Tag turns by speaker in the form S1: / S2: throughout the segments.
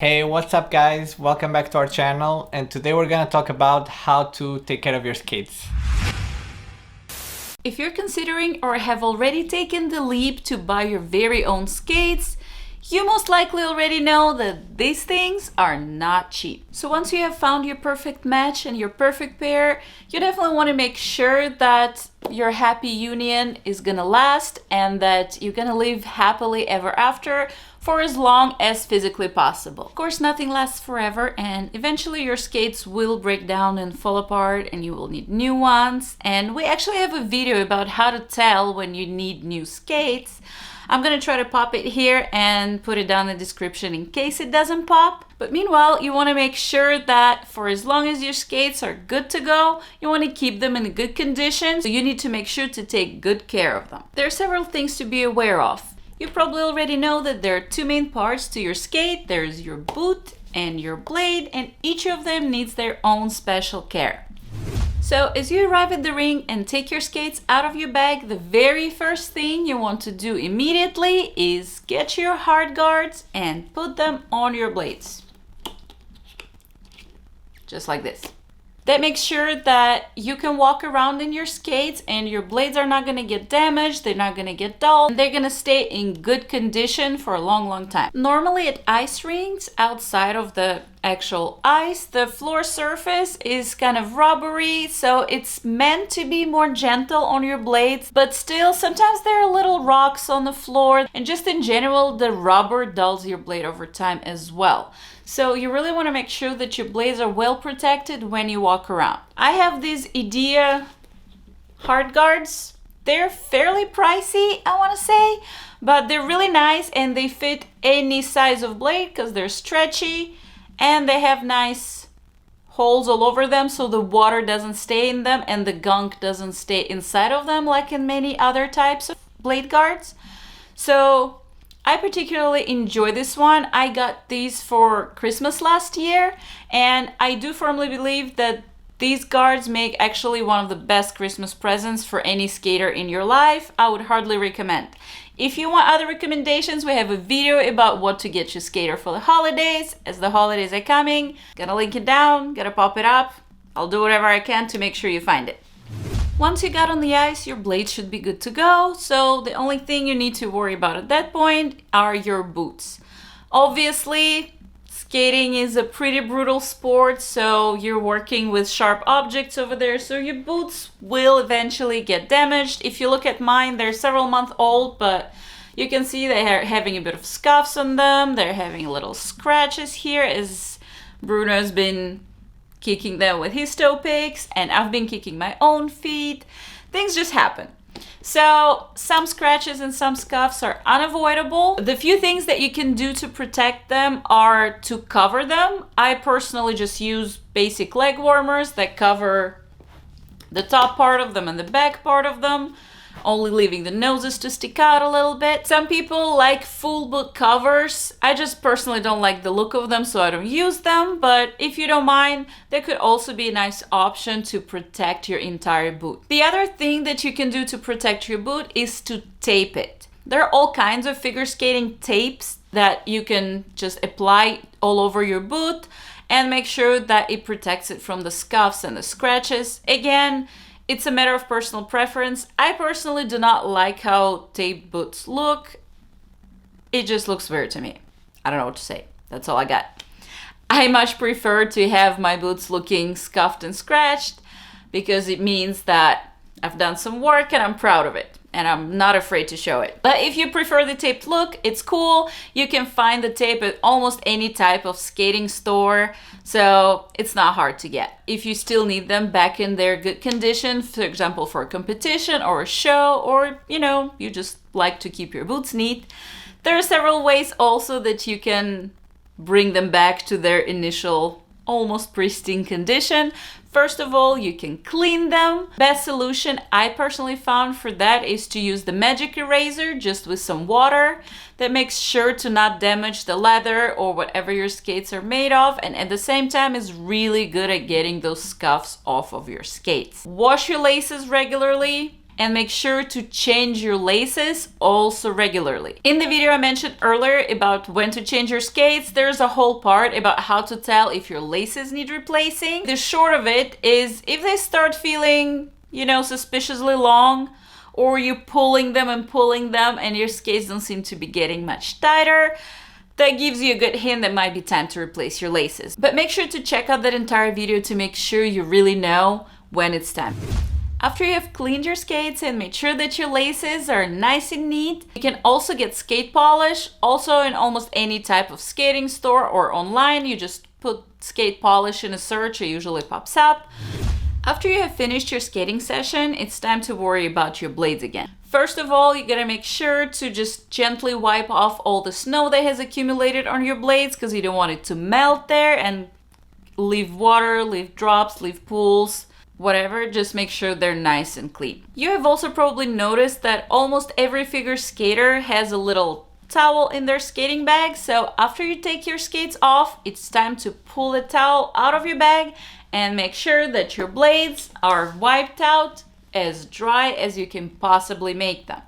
S1: Hey, what's up guys? Welcome back to our channel, and today we're gonna talk about how to take care of your skates.
S2: If you're considering or have already taken the leap to buy your very own skates, you most likely already know that these things are not cheap. So once you have found your perfect match and your perfect pair, you definitely want to make sure that your happy union is gonna last and that you're gonna live happily ever after for as long as physically possible. Of course, nothing lasts forever, and eventually your skates will break down and fall apart and you will need new ones. And we actually have a video about how to tell when you need new skates. I'm gonna try to pop it here and put it down in the description in case it doesn't pop. But meanwhile, you wanna make sure that for as long as your skates are good to go, you wanna keep them in good condition. So you need to make sure to take good care of them. There are several things to be aware of. You probably already know that there are two main parts to your skate. There's your boot and your blade, and each of them needs their own special care. So as you arrive at the ring and take your skates out of your bag, the very first thing you want to do immediately is get your hard guards and put them on your blades. Just like this. That makes sure that you can walk around in your skates and your blades are not going to get damaged, they're not going to get dull, and they're going to stay in good condition for a long time. Normally at ice rinks, outside of the actual ice, the floor surface is kind of rubbery, so it's meant to be more gentle on your blades, but still sometimes there are little rocks on the floor, and just in general the rubber dulls your blade over time as well. So you really want to make sure that your blades are well protected when you walk around. I have these IDEA hard guards. They're fairly pricey, I want to say, but they're really nice and they fit any size of blade because they're stretchy and they have nice holes all over them so the water doesn't stay in them and the gunk doesn't stay inside of them like in many other types of blade guards. So I particularly enjoy this one. I got these for Christmas last year, and I do firmly believe that these guards make actually one of the best Christmas presents for any skater in your life. I would hardly recommend. If you want other recommendations, we have a video about what to get your skater for the holidays, as the holidays are coming. Gonna link it down, gonna pop it up. I'll do whatever I can to make sure you find it. Once you got on the ice, your blades should be good to go, so the only thing you need to worry about at that point are your boots. Obviously, skating is a pretty brutal sport, so you're working with sharp objects over there, so your boots will eventually get damaged. If you look at mine, they're several months old, but you can see they're having a bit of scuffs on them. They're having little scratches here as Bruno's been kicking them with his toe picks, and I've been kicking my own feet. Things just happen. So some scratches and some scuffs are unavoidable. The few things that you can do to protect them are to cover them. I personally just use basic leg warmers that cover the top part of them and the back part of them, only leaving the noses to stick out a little bit. Some people like full boot covers. I just personally don't like the look of them, so I don't use them, but if you don't mind, they could also be a nice option to protect your entire boot. The other thing that you can do to protect your boot is to tape it. There are all kinds of figure skating tapes that you can just apply all over your boot and make sure that it protects it from the scuffs and the scratches. Again, it's a matter of personal preference. I personally do not like how taped boots look. It just looks weird to me. I don't know what to say. That's all I got. I much prefer to have my boots looking scuffed and scratched because it means that I've done some work and I'm proud of it. And I'm not afraid to show it. But if you prefer the taped look, it's cool. You can find the tape at almost any type of skating store, so it's not hard to get. If you still need them back in their good condition, for example, for a competition or a show, or you just like to keep your boots neat, there are several ways also that you can bring them back to their initial almost pristine condition. First of all, you can clean them. Best solution I personally found for that is to use the magic eraser just with some water. That makes sure to not damage the leather or whatever your skates are made of, and at the same time is really good at getting those scuffs off of your skates. Wash your laces regularly. and make sure to change your laces also regularly. In the video I mentioned earlier about when to change your skates, there's a whole part about how to tell if your laces need replacing. The short of it is if they start feeling, you know, suspiciously long, or you pulling them and your skates don't seem to be getting much tighter, that gives you a good hint that might be time to replace your laces. But make sure to check out that entire video to make sure you really know when it's time. After you have cleaned your skates and made sure that your laces are nice and neat, you can also get skate polish. Also in almost any type of skating store or online, you just put skate polish in a search, it usually pops up. After you have finished your skating session, it's time to worry about your blades again. First of all, you gotta make sure to just gently wipe off all the snow that has accumulated on your blades because you don't want it to melt there and leave water, leave drops, leave pools, whatever. Just make sure they're nice and clean. You have also probably noticed that almost every figure skater has a little towel in their skating bag. So after you take your skates off, it's time to pull the towel out of your bag and make sure that your blades are wiped out as dry as you can possibly make them.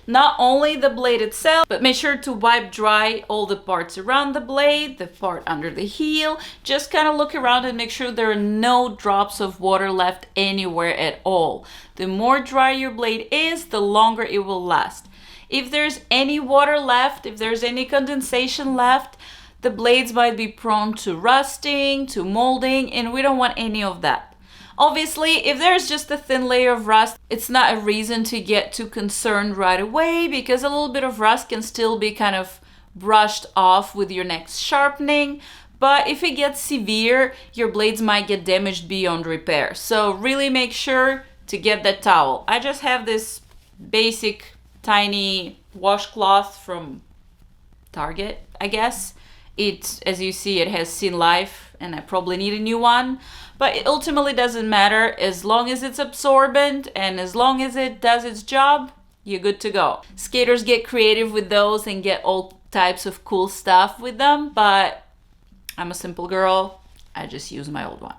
S2: Not only the blade itself, but make sure to wipe dry all the parts around the blade, the part under the heel. Just kind of look around and make sure there are no drops of water left anywhere at all. The more dry your blade is, the longer it will last. If there's any water left, if there's any condensation left, the blades might be prone to rusting, to molding, and we don't want any of that. Obviously, if there's just a thin layer of rust, it's not a reason to get too concerned right away because a little bit of rust can still be kind of brushed off with your next sharpening. But if it gets severe, your blades might get damaged beyond repair. So really make sure to get that towel. I just have this basic tiny washcloth from Target, I guess. It, as you see, it has seen life and I probably need a new one. But it ultimately doesn't matter as long as it's absorbent and as long as it does its job, you're good to go. Skaters get creative with those and get all types of cool stuff with them, but I'm a simple girl. I just use my old one.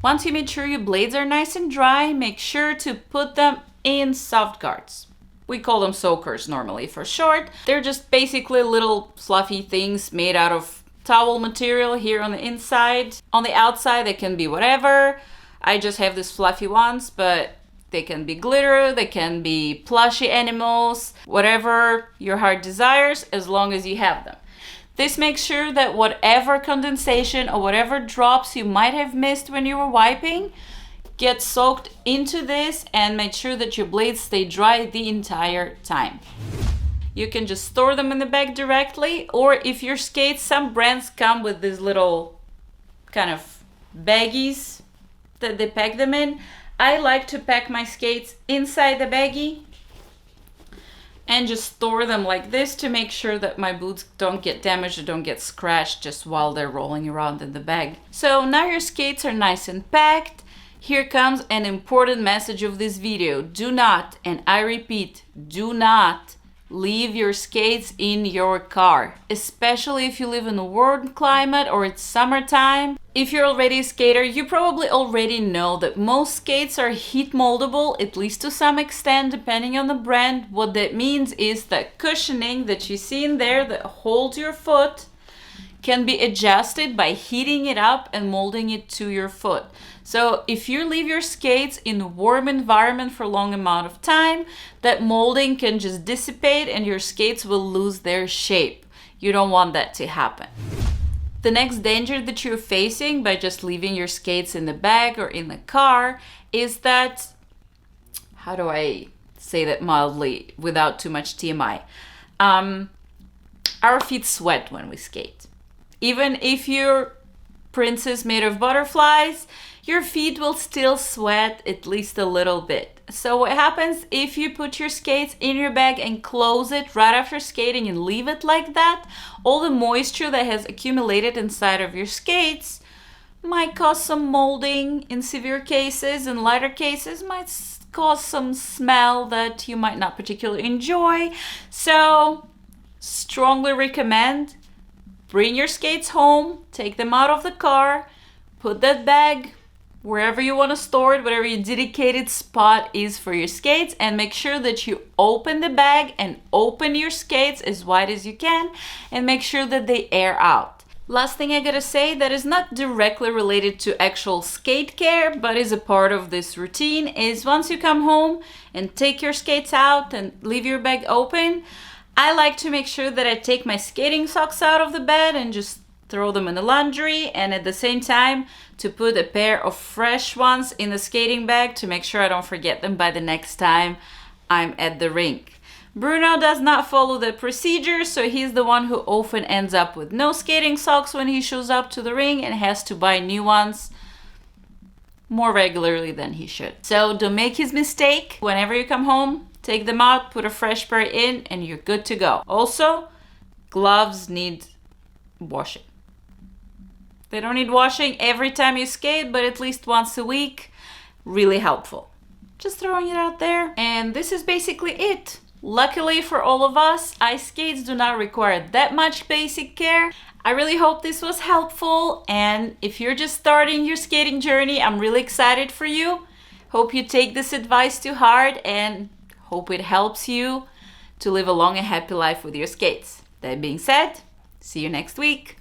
S2: Once you made sure your blades are nice and dry, make sure to put them in soft guards. We call them soakers normally for short. They're just basically little fluffy things made out of towel material here on the inside. On the outside, they can be whatever. I just have these fluffy ones, but they can be glitter, they can be plushy animals, whatever your heart desires, as long as you have them. This makes sure that whatever condensation or whatever drops you might have missed when you were wiping get soaked into this and make sure that your blades stay dry the entire time. You can just store them in the bag directly, or if your skates, some brands come with these little kind of baggies that they pack them in. I like to pack my skates inside the baggie and just store them like this to make sure that my boots don't get damaged or don't get scratched just while they're rolling around in the bag. So now your skates are nice and packed. Here comes an important message of this video. Do not, and I repeat, do not leave your skates in your car, especially if you live in a warm climate or it's summertime. If you're already a skater, you probably already know that most skates are heat moldable, at least to some extent, depending on the brand. What that means is that cushioning that you see in there that holds your foot can be adjusted by heating it up and molding it to your foot. So if you leave your skates in a warm environment for a long amount of time, that molding can just dissipate and your skates will lose their shape. You don't want that to happen. The next danger that you're facing by just leaving your skates in the bag or in the car is that, how do I say that mildly without too much TMI? Our feet sweat when we skate. Even if you're princess made of butterflies, your feet will still sweat at least a little bit. So what happens if you put your skates in your bag and close it right after skating and leave it like that? All the moisture that has accumulated inside of your skates might cause some molding in severe cases, and lighter cases might cause some smell that you might not particularly enjoy. So strongly recommend bring your skates home, take them out of the car, put that bag wherever you want to store it, whatever your dedicated spot is for your skates, and make sure that you open the bag and open your skates as wide as you can, and make sure that they air out. Last thing I gotta say that is not directly related to actual skate care, but is a part of this routine, is once you come home and take your skates out and leave your bag open, I like to make sure that I take my skating socks out of the bed and just throw them in the laundry, and at the same time to put a pair of fresh ones in the skating bag to make sure I don't forget them by the next time I'm at the rink. Bruno does not follow the procedure, so he's the one who often ends up with no skating socks when he shows up to the ring and has to buy new ones more regularly than he should. So don't make his mistake. Whenever you come home, take them out, put a fresh pair in, and you're good to go. Also, gloves need washing. They don't need washing every time you skate, but at least once a week. Really helpful. Just throwing it out there. And this is basically it. Luckily for all of us, ice skates do not require that much basic care. I really hope this was helpful, and if you're just starting your skating journey, I'm really excited for you. Hope you take this advice to heart and hope it helps you to live a long and happy life with your skates. That being said, see you next week.